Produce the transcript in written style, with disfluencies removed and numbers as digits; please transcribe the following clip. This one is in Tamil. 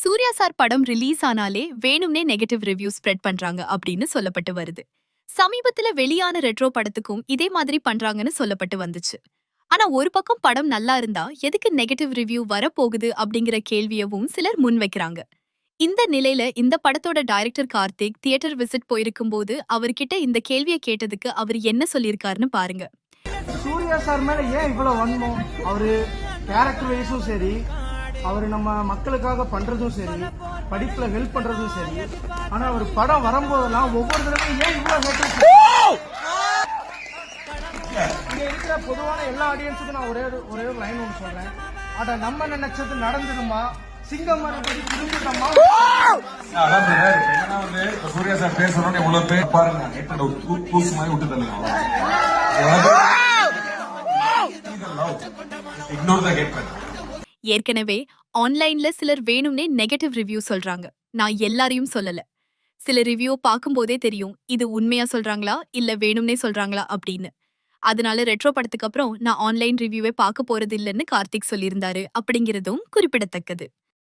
சூர்யா சார் படம் ரிலீஸ் ஆனாலே வேணும்னே நெகட்டிவ் ரிவ்யூ ஸ்ப்ரெட் பண்றாங்க அப்படின்னு சொல்லப்பட்டு வருது. சமீபத்துல வெளியான ரெட்ரோ படத்துக்கும் இதே மாதிரி பண்றாங்கன்னு சொல்லப்பட்டு வந்துச்சு. ஆனா ஒரு பக்கம் படம் நல்லா இருந்தா எதுக்கு நெகட்டிவ் ரிவ்யூ வரப்போகுது அப்படிங்கிற கேள்வியவும் சிலர் முன்வைக்கிறாங்க. இந்த நிலையில இந்த படத்தோட டைரக்டர் கார்த்திக் தியேட்டர் விசிட் போயிருக்கும் போது அவர்கிட்ட இந்த கேள்வியை கேட்டதுக்கு அவர் என்ன சொல்லியிருக்காருன்னு பாருங்க. சூர்யா சார் மேல ஏன் இவ்வளவு வன்மம்? அவரு கேரக்டர் வைஸும் சரி, அவர் நம்ம மக்களுக்காக பண்றதும் சரி, படிப்புல ஹெல்ப் பண்றதும் சரி, ஆனா அவர் படம் வரும்போதெல்லாம் ஒவ்வொரு தடவையும் ஏன் இவ்வளவு இங்க இருக்கிற பொதுவான எல்லா ஆடியன்ஸுக்கும் நான் ஒரே ஒரு லைன் ஒன்று சொல்றேன். அட நம்ம நினைச்சது நடந்துடுமா, சிங்கம் மறுபடி திரும்பிட்டோமா. சூர்யா சார் பேசணும்னு இவ்வளவு பேர் பாருங்க, தூசு மாதிரி விட்டு தள்ளுங்க. இக்னோர் த ஹேட்ரட். ஏற்கனவே ஆன்லைன்ல சிலர் வேணும்னே நெகட்டிவ் ரிவ்யூ சொல்றாங்க. நான் எல்லாரையும் சொல்லல. சில ரிவ்யூ பார்க்கும்போதே தெரியும் இது உண்மையா சொல்றாங்களா இல்ல வேணும்னே சொல்றாங்களா அப்படின்னு. அதனால ரெட்ரோ படத்துக்கு அப்புறம் நான் ஆன்லைன் ரிவ்யூவே பார்க்க போறது இல்லைன்னு கார்த்திக் சொல்லியிருந்தாரு அப்படிங்கிறதும் குறிப்பிடத்தக்கது.